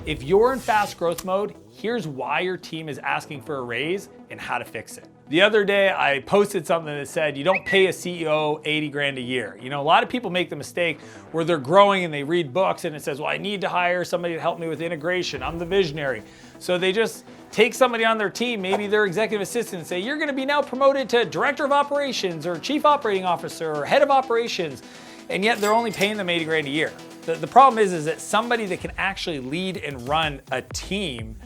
If you're in fast growth mode, here's why your team is asking for a raise and how to fix it. The other day, I posted something that said, you don't pay a CEO 80 grand a year. You know, a lot of people make the mistake where they're growing and they read books and it says, well, I need to hire somebody to help me with integration. I'm the visionary. So they just take somebody on their team, maybe their executive assistant, and say, you're gonna be now promoted to director of operations or chief operating officer or head of operations. And yet they're only paying them 80 grand a year. The problem is that somebody that can actually lead and run a team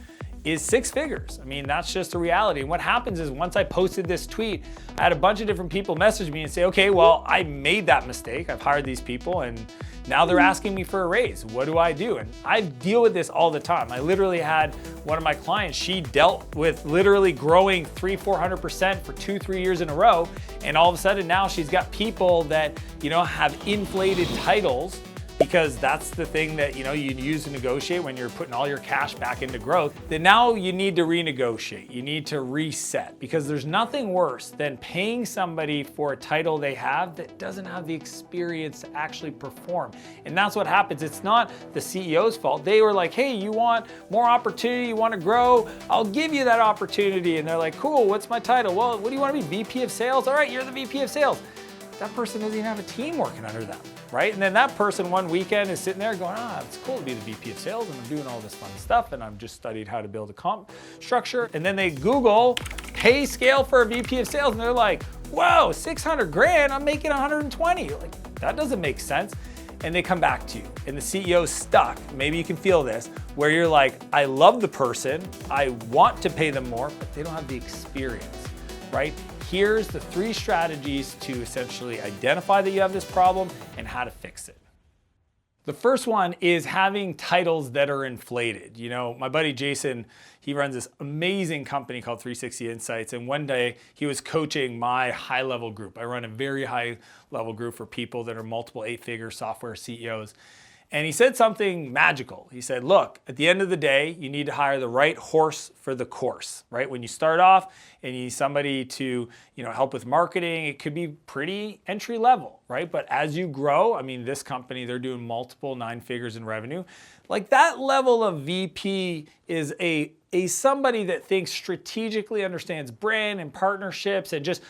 is six figures. I mean, that's just the reality. And what happens is once I posted this tweet, I had a bunch of different people message me and say, okay, well, I made that mistake. I've hired these people and now they're asking me for a raise. What do I do? And I deal with this all the time. I literally had one of my clients, she dealt with literally growing 300-400% for 2-3 years in a row. And all of a sudden now she's got people that, you know, have inflated titles, because that's the thing that, you know, you use to negotiate when you're putting all your cash back into growth. Then now you need to renegotiate. You need to reset, because there's nothing worse than paying somebody for a title they have that doesn't have the experience to actually perform. And that's what happens. It's not the CEO's fault. They were like, hey, you want more opportunity? You want to grow? I'll give you that opportunity. And they're like, cool, what's my title? Well, what do you want to be? VP of sales? All right, you're the VP of sales. That person doesn't even have a team working under them, right? And then that person one weekend is sitting there going, it's cool to be the VP of sales and I'm doing all this fun stuff and I've just studied how to build a comp structure. And then they Google pay scale for a VP of sales and they're like, whoa, 600 grand, I'm making 120. You're like, that doesn't make sense. And they come back to you and the CEO's stuck. Maybe you can feel this, where you're like, I love the person, I want to pay them more, but they don't have the experience, right? Here's the 3 strategies to essentially identify that you have this problem and how to fix it. The first one is having titles that are inflated. You know, my buddy Jason, he runs this amazing company called 360 Insights. And one day he was coaching my high-level group. I run a very high-level group for people that are multiple 8-figure software CEOs. And he said something magical. He said, look, at the end of the day, you need to hire the right horse for the course, right? When you start off and you need somebody to, you know, help with marketing, it could be pretty entry level, right? But as you grow, I mean, this company, they're doing multiple 9 figures in revenue. Like that level of VP is a somebody that thinks strategically, understands brand and partnerships and just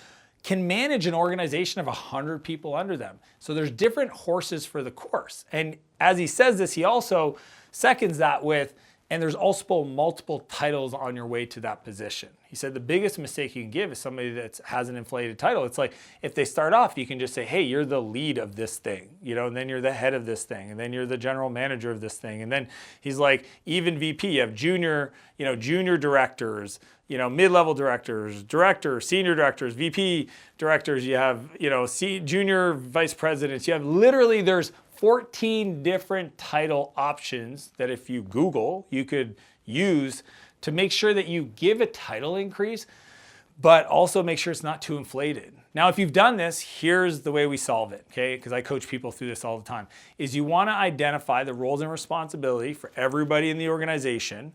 can manage an organization of 100 people under them. So there's different horses for the course. And as he says this, he also seconds that with, and there's also multiple titles on your way to that position. He said the biggest mistake you can give is somebody that has an inflated title. It's like if they start off, you can just say, hey, you're the lead of this thing, you know, and then you're the head of this thing, and then you're the general manager of this thing. And then he's like, even VP, you have junior directors, you know, mid-level directors, senior directors, VP directors, you have, you know, junior vice presidents. You have literally, there's 14 different title options that if you Google, you could use to make sure that you give a title increase, but also make sure it's not too inflated. Now, if you've done this, here's the way we solve it, okay? Because I coach people through this all the time, is you want to identify the roles and responsibility for everybody in the organization,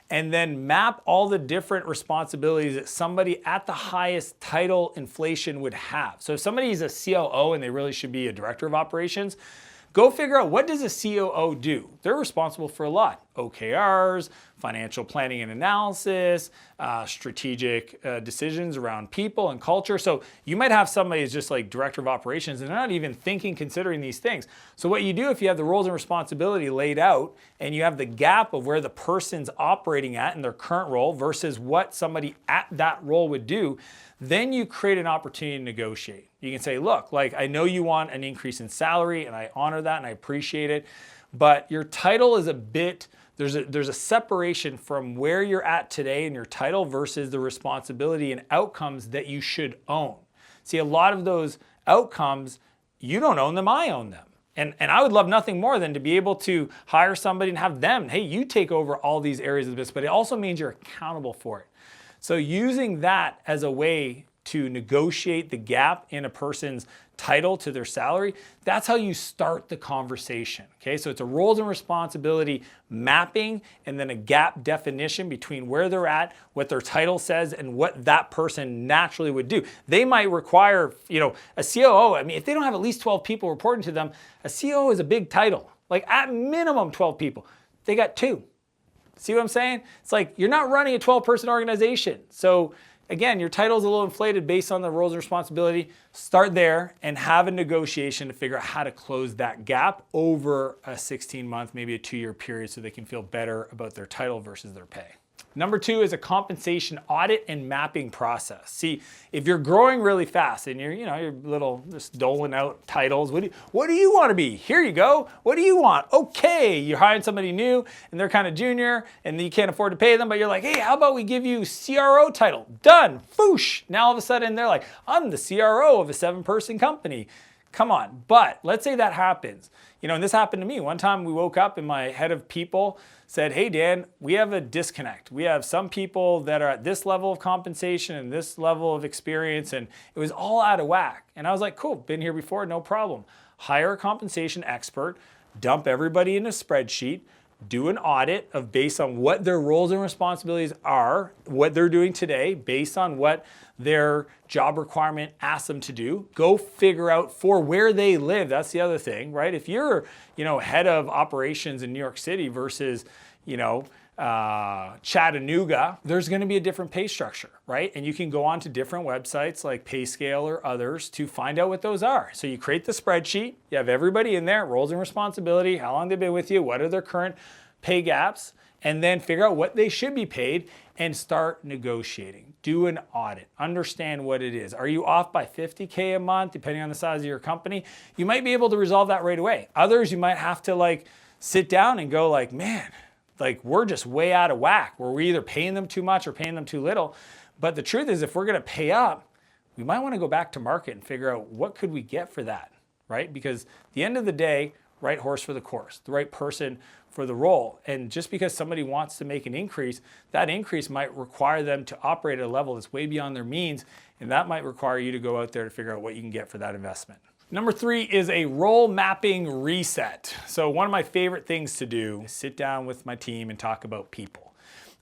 and then map all the different responsibilities that somebody at the highest title inflation would have. So if somebody is a COO and they really should be a director of operations, go figure out, what does a COO do? They're responsible for a lot. OKRs, financial planning and analysis, strategic decisions around people and culture. So you might have somebody who's just like director of operations and they're not even considering these things. So what you do, if you have the roles and responsibility laid out and you have the gap of where the person's operating at in their current role versus what somebody at that role would do, then you create an opportunity to negotiate. You can say, look, like I know you want an increase in salary and I honor that and I appreciate it, but your title is a bit, there's a separation from where you're at today in your title versus the responsibility and outcomes that you should own. See, a lot of those outcomes, you don't own them, I own them. And I would love nothing more than to be able to hire somebody and have them, hey, you take over all these areas of the business, but it also means you're accountable for it. So using that as a way to negotiate the gap in a person's title to their salary, that's how you start the conversation, okay? So it's a roles and responsibility mapping and then a gap definition between where they're at, what their title says, and what that person naturally would do. They might require, you know, a COO, I mean, if they don't have at least 12 people reporting to them, a COO is a big title, like at minimum 12 people. They got 2. See what I'm saying? It's like you're not running a 12-person organization. So again, your title is a little inflated based on the roles and responsibility. Start there and have a negotiation to figure out how to close that gap over a 16-month, maybe a 2-year period so they can feel better about their title versus their pay. Number 2 is a compensation audit and mapping process. See, if you're growing really fast and you're little just doling out titles, what do you want to be? Here you go. What do you want? Okay, you're hiring somebody new and they're kind of junior and you can't afford to pay them, but you're like, hey, how about we give you CRO title? Done. Foosh. Now all of a sudden they're like, I'm the CRO of a 7-person company. Come on. But let's say that happens. And this happened to me. One time we woke up and my head of people said, hey, Dan, we have a disconnect. We have some people that are at this level of compensation and this level of experience, and it was all out of whack. And I was like, cool, been here before, no problem. Hire a compensation expert, dump everybody in a spreadsheet, do an audit of based on what their roles and responsibilities are, what they're doing today, based on what their job requirement asks them to do. Go figure out for where they live. That's the other thing, right? If you're, head of operations in New York City versus, Chattanooga, there's going to be a different pay structure, right? And you can go on to different websites like PayScale or others to find out what those are. So you create the spreadsheet, you have everybody in there, roles and responsibility, how long they've been with you, what are their current pay gaps, and then figure out what they should be paid and start negotiating. Do an audit, understand what it is. Are you off by $50K a month, depending on the size of your company? You might be able to resolve that right away. Others, you might have to sit down and go man, we're just way out of whack, where we're either paying them too much or paying them too little. But the truth is, if we're gonna pay up, we might wanna go back to market and figure out what could we get for that, right? Because at the end of the day, right horse for the course, the right person for the role. And just because somebody wants to make an increase, that increase might require them to operate at a level that's way beyond their means, and that might require you to go out there to figure out what you can get for that investment. Number 3 is a role mapping reset. So one of my favorite things to do is sit down with my team and talk about people.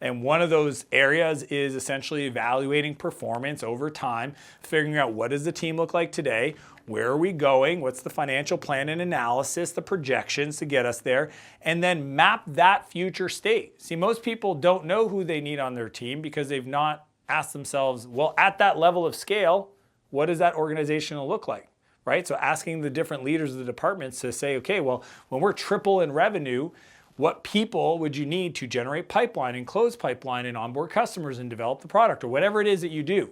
And one of those areas is essentially evaluating performance over time, figuring out what does the team look like today, where are we going, what's the financial plan and analysis, the projections to get us there, and then map that future state. See, most people don't know who they need on their team because they've not asked themselves, well, at that level of scale, what does that organization look like? Right? So asking the different leaders of the departments to say, okay, well, when we're triple in revenue, what people would you need to generate pipeline and close pipeline and onboard customers and develop the product or whatever it is that you do?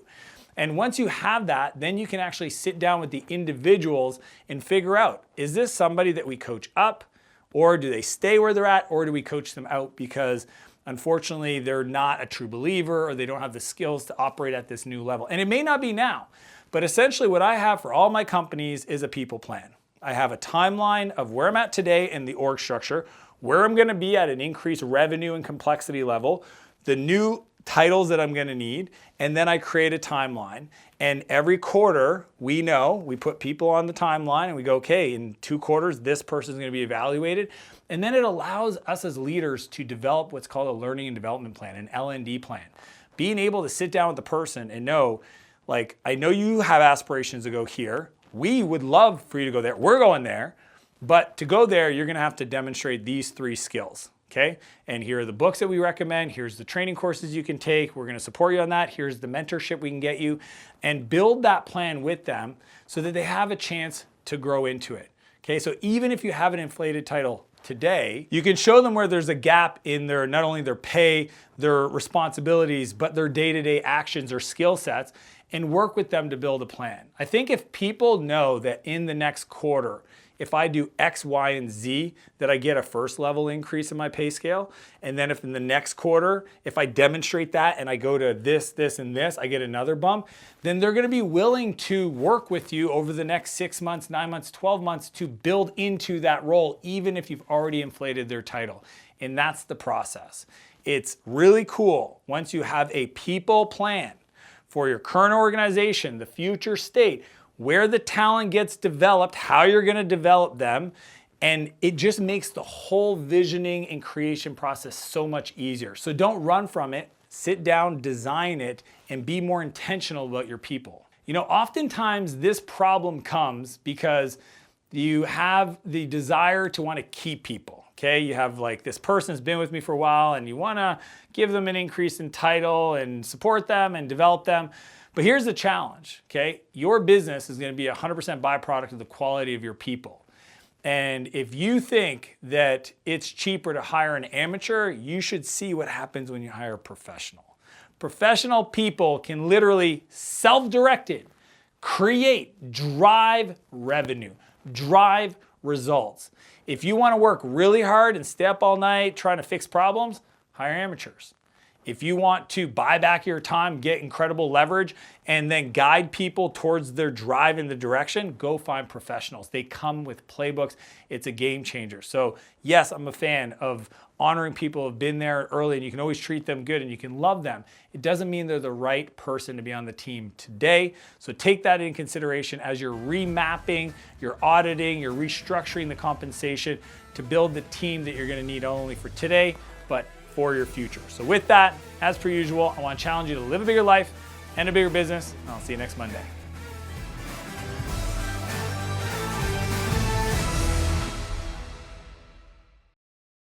And once you have that, then you can actually sit down with the individuals and figure out, is this somebody that we coach up, or do they stay where they're at, or do we coach them out because unfortunately they're not a true believer or they don't have the skills to operate at this new level? And it may not be now. But essentially what I have for all my companies is a people plan. I have a timeline of where I'm at today in the org structure, where I'm gonna be at an increased revenue and complexity level, the new titles that I'm gonna need, and then I create a timeline. And every quarter, we put people on the timeline and we go, okay, in 2 quarters, this person's gonna be evaluated. And then it allows us as leaders to develop what's called a learning and development plan, an L&D plan. Being able to sit down with the person and know, I know you have aspirations to go here. We would love for you to go there. We're going there. But to go there, you're going to have to demonstrate these 3 skills. Okay? And here are the books that we recommend. Here's the training courses you can take. We're going to support you on that. Here's the mentorship we can get you. And build that plan with them so that they have a chance to grow into it. Okay? So even if you have an inflated title today, you can show them where there's a gap in their, not only their pay, their responsibilities, but their day-to-day actions or skill sets, and work with them to build a plan. I think if people know that in the next quarter, if I do X, Y, and Z, that I get a first level increase in my pay scale, and then if in the next quarter, if I demonstrate that and I go to this, this, and this, I get another bump, then they're gonna be willing to work with you over the next 6 months, 9 months, 12 months to build into that role, even if you've already inflated their title. And that's the process. It's really cool once you have a people plan for your current organization, the future state, where the talent gets developed, how you're gonna develop them, and it just makes the whole visioning and creation process so much easier. So don't run from it, sit down, design it, and be more intentional about your people. Oftentimes this problem comes because you have the desire to want to keep people. Okay, you have like this person's been with me for a while and you wanna give them an increase in title and support them and develop them. But here's the challenge, okay? Your business is gonna be 100% byproduct of the quality of your people. And if you think that it's cheaper to hire an amateur, you should see what happens when you hire a professional. Professional people can literally self-directed create, drive revenue, drive results. If you want to work really hard and stay up all night trying to fix problems, hire amateurs. If you want to buy back your time, get incredible leverage, and then guide people towards their drive in the direction, go find professionals. They come with playbooks. It's a game changer. So yes, I'm a fan of honoring people who have been there early, and you can always treat them good and you can love them. It doesn't mean they're the right person to be on the team today. So take that in consideration as you're remapping, you're auditing, you're restructuring the compensation to build the team that you're gonna need not only for today, but for your future. So with that, as per usual, I want to challenge you to live a bigger life and a bigger business, and I'll see you next Monday.